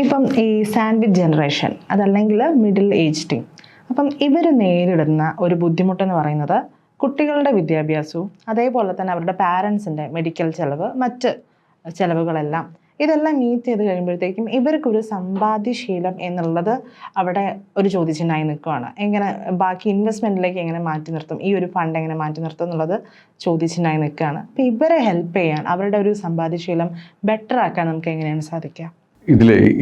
ഇപ്പം ഈ sandwich generation അതല്ലെങ്കിൽ മിഡിൽ ഏജ് ടീം, അപ്പം ഇവർ നേരിടുന്ന ഒരു ബുദ്ധിമുട്ടെന്ന് പറയുന്നത് കുട്ടികളുടെ വിദ്യാഭ്യാസവും അതേപോലെ തന്നെ അവരുടെ പാരൻസിൻ്റെ മെഡിക്കൽ ചിലവ്, മറ്റ് ചിലവുകളെല്ലാം ഇതെല്ലാം മീറ്റ് ചെയ്ത് കഴിയുമ്പോഴത്തേക്കും ഇവർക്കൊരു സമ്പാദ്യശീലം എന്നുള്ളത് അവിടെ ഒരു ചോദ്യചിഹ്നമായി നിൽക്കുകയാണ്. എങ്ങനെ ബാക്കി ഇൻവെസ്റ്റ്മെൻറ്റിലേക്ക് എങ്ങനെ മാറ്റി നിർത്തും, ഈ ഒരു ഫണ്ട് എങ്ങനെ മാറ്റി നിർത്തും എന്നുള്ളത് ചോദ്യചിഹ്നമായി നിൽക്കുകയാണ്. അപ്പോൾ ഇവരെ ഹെൽപ്പ് ചെയ്യാൻ, അവരുടെ ഒരു സമ്പാദ്യശീലം ബെറ്റർ ആക്കാൻ നമുക്ക് എങ്ങനെയാണ് സാധിക്കുക?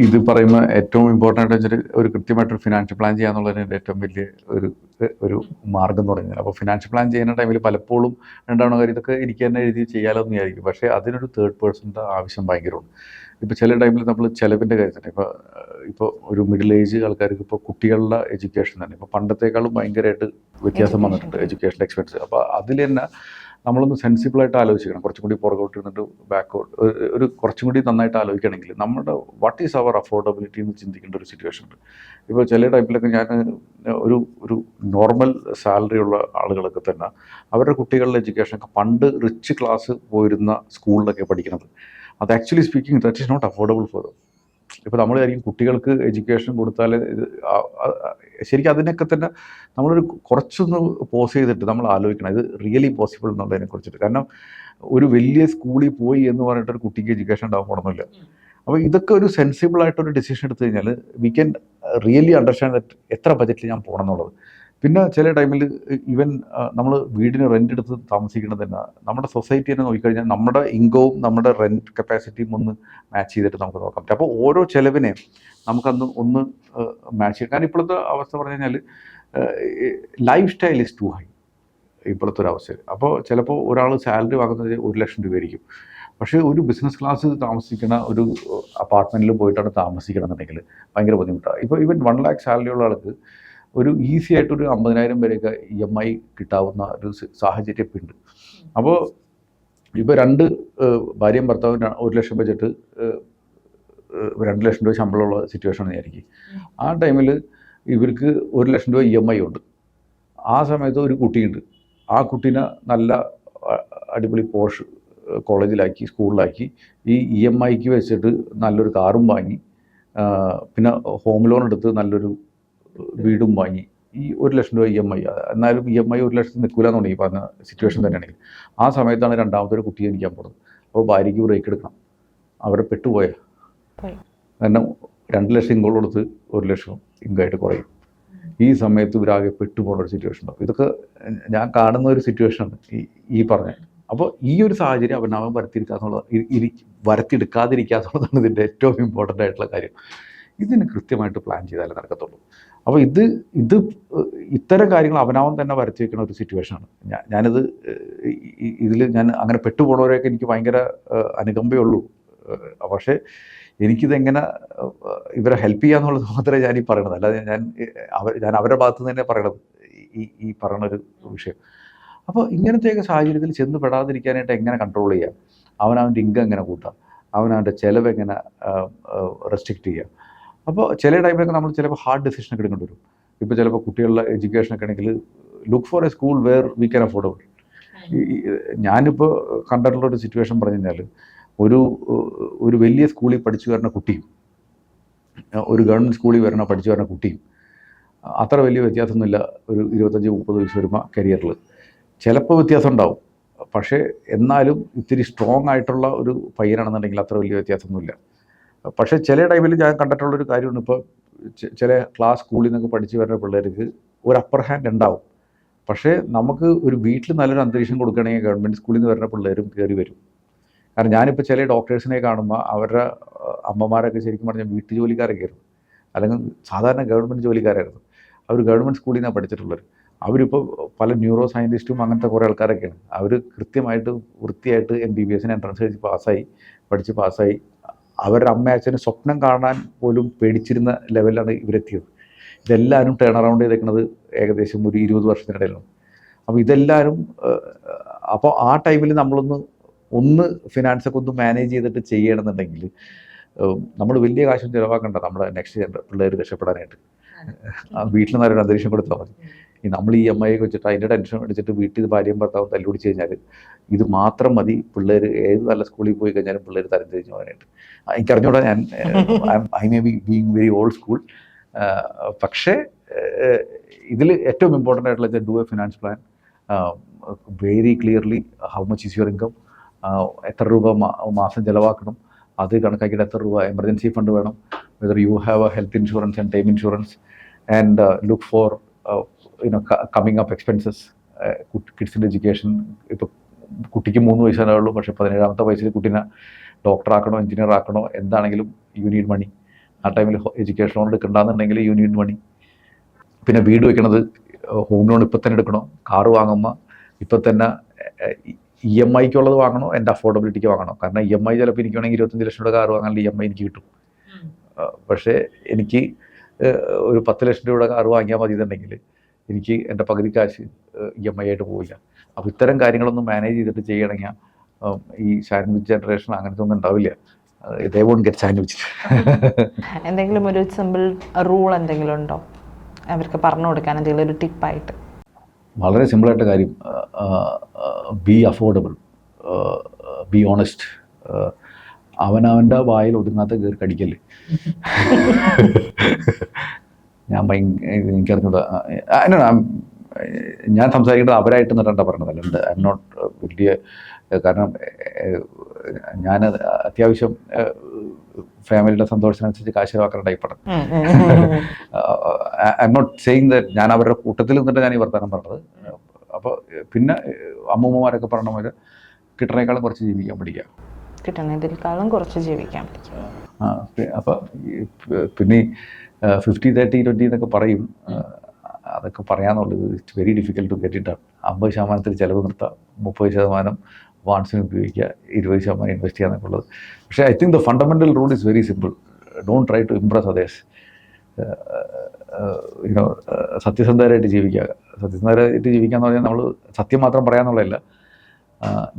ഇത് പറയുമ്പോൾ ഏറ്റവും ഇമ്പോർട്ടൻ്റ് വെച്ചാൽ ഒരു കൃത്യമായിട്ടൊരു ഫിനാൻഷ്യൽ പ്ലാൻ ചെയ്യാന്നുള്ളതിൻ്റെ ഏറ്റവും വലിയ ഒരു മാർഗ്ഗം എന്ന് പറയുന്നത്. അപ്പോൾ ഫിനാൻഷ്യൽ പ്ലാൻ ചെയ്യുന്ന ടൈമിൽ പലപ്പോഴും രണ്ടാമത് കാര്യം ഇതൊക്കെ എനിക്ക് തന്നെ എഴുതി ചെയ്യാലോ എന്ന് വിചാരിക്കും. പക്ഷേ അതിനൊരു തേർഡ് പേഴ്സണിൻ്റെ ആവശ്യം ഭയങ്കരമാണ്. ഇപ്പോൾ ചില ടൈമിൽ നമ്മൾ ചിലവിൻ്റെ കാര്യത്തിന് ഇപ്പോൾ ഒരു മിഡിൽ ഏജ് ആൾക്കാർക്ക് ഇപ്പോൾ കുട്ടികളുടെ എഡ്യൂക്കേഷൻ തന്നെ ഇപ്പോൾ പണ്ടത്തേക്കാളും ഭയങ്കരമായിട്ട് വ്യത്യാസം വന്നിട്ടുണ്ട് എഡ്യൂക്കേഷൻ എക്സ്പെൻസ്. അപ്പോൾ അതിൽ തന്നെ നമ്മളൊന്ന് സെൻസിബിളായിട്ട് ആലോചിക്കണം. കുറച്ചും കൂടി പുറകോട്ട് ഇരുന്നിട്ട് ബാക്കോട്ട് ഒരു കുറച്ചും കൂടി നന്നായിട്ട് ആലോചിക്കുകയാണെങ്കിൽ നമ്മുടെ വാട്ട് ഈസ് അവർ അഫോർഡബിലിറ്റി എന്ന് ചിന്തിക്കേണ്ട ഒരു സിറ്റുവേഷൻ ഉണ്ട്. ഇപ്പോൾ ചില ടൈപ്പിലൊക്കെ ഞാൻ ഒരു നോർമൽ സാലറി ഉള്ള ആളുകളൊക്കെ തന്നെ അവരുടെ കുട്ടികളുടെ എഡ്യൂക്കേഷനൊക്കെ പണ്ട് റിച്ച് ക്ലാസ് പോയിരുന്ന സ്കൂളിലൊക്കെ പഠിക്കുന്നത്, അത് actually speaking that is not affordable for them. ഇപ്പോൾ നമ്മൾ ആയിരിക്കും കുട്ടികൾക്ക് എഡ്യൂക്കേഷൻ കൊടുത്താൽ ശരിക്കും അതിനൊക്കെ തന്നെ നമ്മളൊരു കുറച്ചൊന്ന് പോസ് ചെയ്തിട്ട് നമ്മൾ ആലോചിക്കണം ഇത് റിയലി പോസിബിൾ എന്നുള്ളതിനെ കുറിച്ചിട്ട്. കാരണം ഒരു വലിയ സ്കൂളിൽ പോയി എന്ന് പറഞ്ഞിട്ടൊരു കുട്ടിക്ക് എഡ്യൂക്കേഷൻ ഉണ്ടാകാൻ പോകണമെന്നില്ല. അപ്പോൾ ഇതൊക്കെ ഒരു സെൻസിബിൾ ആയിട്ടൊരു ഡിസിഷൻ എടുത്തു കഴിഞ്ഞാൽ we can really understand that എത്ര ബജറ്റിൽ ഞാൻ പോകണം എന്നുള്ളത്. പിന്നെ ചില ടൈമിൽ ഈവൻ നമ്മൾ വീടിന് റെൻ്റ് എടുത്ത് താമസിക്കുന്നത് തന്നെ നമ്മുടെ സൊസൈറ്റി തന്നെ നോക്കിക്കഴിഞ്ഞാൽ നമ്മുടെ ഇൻകവും നമ്മുടെ റെൻറ്റ് കപ്പാസിറ്റിയും ഒന്ന് മാച്ച് ചെയ്തിട്ട് നമുക്ക് നോക്കാൻ പറ്റും. അപ്പോൾ ഓരോ ചിലവിനെയും നമുക്കന്ന് ഒന്ന് മാച്ച് ചെയ്യും. കാരണം ഇപ്പോഴത്തെ അവസ്ഥ പറഞ്ഞു കഴിഞ്ഞാൽ lifestyle is too high ഇപ്പോഴത്തെ ഒരു അവസ്ഥയിൽ. അപ്പോൾ ചിലപ്പോൾ ഒരാൾ സാലറി വാങ്ങുന്നത് 1 ലക്ഷം രൂപയായിരിക്കും. പക്ഷേ ഒരു ബിസിനസ് ക്ലാസ് താമസിക്കുന്ന ഒരു അപ്പാർട്ട്മെൻറ്റിൽ പോയിട്ടാണ് താമസിക്കണം എന്നുണ്ടെങ്കിൽ ഭയങ്കര ബുദ്ധിമുട്ടാണ്. ഇപ്പോൾ ഈവൻ 1 lakh സാലറി ഉള്ള ആൾക്ക് ഒരു ഈസി ആയിട്ടൊരു 50,000 വരെയൊക്കെ EMI കിട്ടാവുന്ന ഒരു സാഹചര്യം ഇപ്പം ഉണ്ട്. അപ്പോൾ ഇപ്പോൾ 2 ഭാര്യയും ഭർത്താവും 1 ലക്ഷം ബജറ്റ് 2 ലക്ഷം രൂപ ശമ്പളമുള്ള സിറ്റുവേഷൻ ആയിരിക്കും. ആ ടൈമിൽ ഇവർക്ക് 1 ലക്ഷം രൂപ EMI ഉണ്ട്. ആ സമയത്ത് ഒരു കുട്ടിയുണ്ട്. ആ കുട്ടീനെ നല്ല അടിപൊളി പോഷ് കോളേജിലാക്കി സ്കൂളിലാക്കി ഈ EMIക്ക് വെച്ചിട്ട് നല്ലൊരു കാറും വാങ്ങി, പിന്നെ ഹോം ലോൺ എടുത്ത് നല്ലൊരു വീടും വാങ്ങി, ഈ 1 ലക്ഷം രൂപ EMI. എന്നാലും EMI 1 ലക്ഷത്തിൽ നിൽക്കില്ല എന്നുണ്ട് ഈ പറഞ്ഞ സിറ്റുവേഷൻ തന്നെയാണെങ്കിൽ. ആ സമയത്താണ് രണ്ടാമത്തെ ഒരു കുട്ടിയെ ജനിക്കാൻ പോകുന്നത്. അപ്പോൾ ഭാര്യയ്ക്ക് ബ്രേക്ക് എടുക്കണം. അവരെ പെട്ടുപോയ കാരണം 2 ലക്ഷം ഇൻകോൾ കൊടുത്ത് 1 ലക്ഷം ഇൻകായിട്ട് കുറയും. ഈ സമയത്ത് ഇവരാകെ പെട്ടുപോകുന്ന ഒരു സിറ്റുവേഷൻ ഉണ്ടാവും. ഇതൊക്കെ ഞാൻ കാണുന്ന ഒരു സിറ്റുവേഷനാണ് ഈ പറഞ്ഞ. അപ്പോൾ ഈ ഒരു സാഹചര്യം അവനവൻ വരുത്തിയെടുക്കാതിരിക്കുക എന്നുള്ളതാണ് ഇതിൻ്റെ ഏറ്റവും ഇമ്പോർട്ടൻ്റ് ആയിട്ടുള്ള കാര്യം. ഇതിന് കൃത്യമായിട്ട് പ്ലാൻ ചെയ്താലേ നടക്കത്തുള്ളൂ. അപ്പോൾ ഇത് ഇത്തരം കാര്യങ്ങൾ അവനവൻ തന്നെ വരുത്തി വയ്ക്കുന്ന ഒരു സിറ്റുവേഷനാണ്. ഞാനിത് ഇതിൽ ഞാൻ അങ്ങനെ പെട്ടുപോകുന്നവരെയൊക്കെ എനിക്ക് ഭയങ്കര അനുകമ്പയുള്ളൂ. പക്ഷേ എനിക്കിതെങ്ങനെ ഇവരെ ഹെൽപ്പ് ചെയ്യാന്നുള്ളത് മാത്രമേ ഞാൻ ഈ പറയണത്. അല്ലാതെ ഞാൻ അവരുടെ ഭാഗത്തു നിന്ന് തന്നെ പറയണത് ഈ പറയണൊരു വിഷയം. അപ്പോൾ ഇങ്ങനത്തെയൊക്കെ സാഹചര്യത്തിൽ ചെന്ന് പെടാതിരിക്കാനായിട്ട് എങ്ങനെ കൺട്രോൾ ചെയ്യാം, അവനവൻ്റെ ഇൻകം എങ്ങനെ കൂട്ടാം, അവനവൻ്റെ ചിലവ് എങ്ങനെ റെസ്ട്രിക്റ്റ് ചെയ്യാം. അപ്പോൾ ചില ടൈമിലൊക്കെ നമ്മൾ ചിലപ്പോൾ ഹാർഡ് ഡിസിഷനൊക്കെ എടുക്കേണ്ടി വരും. ഇപ്പോൾ ചിലപ്പോൾ കുട്ടികളുടെ എഡ്യൂക്കേഷനൊക്കെ ആണെങ്കിൽ look for a school where we can affordable. ഞാനിപ്പോൾ കണ്ടിട്ടുള്ളൊരു സിറ്റുവേഷൻ പറഞ്ഞു കഴിഞ്ഞാൽ ഒരു വലിയ സ്കൂളിൽ പഠിച്ചു വരുന്ന കുട്ടിയും ഒരു ഗവൺമെൻറ് സ്കൂളിൽ പഠിച്ചു വരുന്ന കുട്ടിയും അത്ര വലിയ വ്യത്യാസമൊന്നുമില്ല. ഒരു 25-30 വയസ്സ് വരുമ്പോൾ കരിയറിൽ ചിലപ്പോൾ വ്യത്യാസം ഉണ്ടാവും. പക്ഷേ എന്നാലും ഇത്തിരി സ്ട്രോങ് ആയിട്ടുള്ള ഒരു പയ്യനാണെന്നുണ്ടെങ്കിൽ അത്ര വലിയ വ്യത്യാസമൊന്നുമില്ല. പക്ഷേ ചില ടൈമിൽ ഞാൻ കണ്ടിട്ടുള്ളൊരു കാര്യമാണ്, ഇപ്പോൾ ചില ക്ലാസ് സ്കൂളിൽ നിന്നൊക്കെ പഠിച്ചു വരുന്ന പിള്ളേർക്ക് ഒരു അപ്പർ ഹാൻഡ് ഉണ്ടാവും. പക്ഷേ നമുക്ക് ഒരു വീട്ടിൽ നല്ലൊരു അന്തരീക്ഷം കൊടുക്കുകയാണെങ്കിൽ ഗവൺമെൻറ് സ്കൂളിൽ നിന്ന് വരുന്ന പിള്ളേരും കയറി വരും. കാരണം ഞാനിപ്പോൾ ചില ഡോക്ടേഴ്സിനെ കാണുമ്പോൾ അവരുടെ അമ്മമാരൊക്കെ ശരിക്കും പറഞ്ഞാൽ വീട്ടുജോലിക്കാരൊക്കെ ആയിരുന്നു, അല്ലെങ്കിൽ സാധാരണ ഗവൺമെൻറ് ജോലിക്കാരായിരുന്നു. അവർ ഗവൺമെൻറ് സ്കൂളിൽ നിന്നാണ് പഠിച്ചിട്ടുള്ളത്. അവരിപ്പോൾ പല ന്യൂറോ സയൻറ്റിസ്റ്റും അങ്ങനത്തെ കുറേ ആൾക്കാരൊക്കെയാണ്. അവർ കൃത്യമായിട്ട് വൃത്തിയായിട്ട് MBBS എൻട്രൻസ് എഴുതി പഠിച്ച് പാസ്സായി അവരുടെ അമ്മ അച്ഛന് സ്വപ്നം കാണാൻ പോലും പേടിച്ചിരുന്ന ലെവലിലാണ് ഇവരെത്തിയത്. ഇതെല്ലാവരും ടേൺ അറൗണ്ട് ചെയ്തേക്കുന്നത് ഏകദേശം ഒരു 20 വർഷത്തിനിടയിലാണ്. അപ്പോൾ ഇതെല്ലാവരും അപ്പോൾ ആ ടൈമിൽ നമ്മളൊന്ന് ഫിനാൻസൊക്കെ ഒന്ന് മാനേജ് ചെയ്തിട്ട് ചെയ്യണമെന്നുണ്ടെങ്കിൽ നമ്മൾ വലിയ കാശും ചിലവാക്കണ്ട നമ്മുടെ നെക്സ്റ്റ് പിള്ളേർ രക്ഷപ്പെടാനായിട്ട്. വീട്ടിൽ നല്ലൊരു അന്തരീക്ഷം കൊടുത്താൽ മതി. നമ്മൾ ഈ EMI ഒക്കെ വെച്ചിട്ട് അതിൻ്റെ ടെൻഷൻ അടിച്ചിട്ട് വീട്ടിൽ ഭാര്യയും ഭർത്താവും തല്ലുപിടിച്ച് കഴിഞ്ഞാൽ ഇത് മാത്രം മതി പിള്ളേർ ഏത് നല്ല സ്കൂളിൽ പോയി കഴിഞ്ഞാലും പിള്ളേർ തരം തിരിഞ്ഞു പോകാനായിട്ട്. എനിക്കറിഞ്ഞൂടാ, ഞാൻ I may be being very old school. പക്ഷേ ഇതിൽ ഏറ്റവും ഇമ്പോർട്ടൻ്റ് ആയിട്ടുള്ള do a finance plan very clearly. How much is your income, എത്ര രൂപ മാസം ചിലവാക്കണം, അത് കണക്കാക്കിയിട്ട് എത്ര രൂപ എമർജൻസി ഫണ്ട് വേണം, whether you have a health insurance and time insurance, and look for coming up expenses, കിഡ്സിൻ്റെ എഡ്യൂക്കേഷൻ. ഇപ്പോൾ കുട്ടിക്ക് 3 വയസ്സേ ഉള്ളൂ, പക്ഷേ 17ാമത്തെ വയസ്സിൽ കുട്ടീനെ ഡോക്ടറാക്കണോ എഞ്ചിനീയർ ആക്കണോ എന്താണെങ്കിലും യു നീഡ് മണി. ആ ടൈമിൽ എഡ്യൂക്കേഷൻ ലോൺ എടുക്കണ്ടെന്നുണ്ടെങ്കിൽ യു നീഡ് മണി. പിന്നെ വീട് വെക്കണത് ഹോം ലോൺ ഇപ്പം തന്നെ എടുക്കണോ, കാറ് വാങ്ങുമ്പോൾ ഇപ്പം തന്നെ EMIക്കുള്ളത് വാങ്ങണോ, എൻ്റെ അഫോർഡബിലിറ്റിക്ക് വാങ്ങണോ. കാരണം EMI ചിലപ്പോൾ എനിക്ക് വേണമെങ്കിൽ 25 ലക്ഷം രൂപ കാറ് വാങ്ങാനുള്ള EMI എനിക്ക് കിട്ടും. പക്ഷേ എനിക്ക് ഒരു 10 ലക്ഷം രൂപയുടെ കാറ് വാങ്ങിയാൽ മതി എന്നുണ്ടെങ്കിൽ എനിക്ക് എൻ്റെ പകുതി കാശ് EMI ആയിട്ട് പോവില്ല. അപ്പോൾ ഇത്തരം കാര്യങ്ങളൊന്നും മാനേജ് ചെയ്തിട്ട് ചെയ്യണമെങ്കിൽ ഈ സാൻഡ്വിച്ച് ജനറേഷൻ അങ്ങനത്തെ ഒന്നും ഉണ്ടാവില്ല. ഇതേ വോണ്ട് ഗെറ്റ് സാൻഡ്വിച്ച്. എന്തെങ്കിലും ഒരു സിമ്പിൾ റൂൾ എന്തെങ്കിലും ഉണ്ടോ അവർക്ക് പറഞ്ഞു കൊടുക്കാൻ, എന്തെങ്കിലും ഒരു ടിപ്പായിട്ട്? വളരെ സിമ്പിളായിട്ട് കാര്യം, ബി അഫോർഡബിൾ, ബി ഓണസ്റ്റ്. അവനവൻ്റെ വായിൽ ഒതുങ്ങാത്ത കയറി കടിക്കല്ലേ. എനിക്കറിഞ്ഞൂടാ, ഞാൻ സംസാരിക്കുന്നത് അവരായിട്ട് നിറണ്ട പറഞ്ഞതല്ല. ഐ എം നോട്ട് വലിയ, കാരണം ഞാൻ അത്യാവശ്യം ഫാമിലിയുടെ സന്തോഷത്തിനനുസരിച്ച് കാശ് ചിലവാക്കുന്ന ടൈപ്പാണ്. I'm not saying that ഞാൻ അവരുടെ കൂട്ടത്തിൽ നിന്നിട്ട് ഞാൻ ഈ വർത്തമാനം പറഞ്ഞത്. അപ്പോൾ പിന്നെ അമ്മൂമ്മമാരൊക്കെ പറഞ്ഞ പോലെ കിട്ടണേക്കാളും കുറച്ച് ജീവിക്കാൻ പഠിക്കുക, കിട്ടണേക്കാളും കുറച്ച് ജീവിക്കാൻ പഠിക്കുക. അപ്പോൾ പിന്നെ 50-30-20 എന്നൊക്കെ പറയും. അതൊക്കെ പറയാന്നുള്ളത് it's very difficult to get it done. 50% ചിലവ് നിർത്താം, 30% വാൺസിന് ഉപയോഗിക്കുക, 20% ഇൻവെസ്റ്റ് ചെയ്യുക എന്നൊക്കെ ഉള്ളത്. പക്ഷേ I think the fundamental rule is very simple. Don't try to impress others. സത്യസന്ധരായിട്ട് ജീവിക്കുക. സത്യസന്ധരായിട്ട് ജീവിക്കുക എന്ന് പറഞ്ഞാൽ നമ്മൾ സത്യം മാത്രം പറയാന്നുള്ളതല്ല.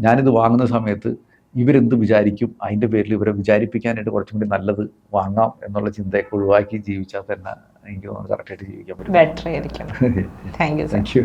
ഞാനിത് വാങ്ങുന്ന സമയത്ത് ഇവരെന്ത് വിചാരിക്കും, അതിൻ്റെ പേരിൽ ഇവരെ വിചാരിപ്പിക്കാനായിട്ട് കുറച്ചും കൂടി നല്ലത് വാങ്ങാം എന്നുള്ള ചിന്തയൊക്കെ ഒഴിവാക്കി ജീവിച്ചാൽ തന്നെ എനിക്ക് തോന്നുന്നു കറക്റ്റായിട്ട് ജീവിക്കാൻ പറ്റും. ബെറ്റർ ആയിരിക്കും. Thank you.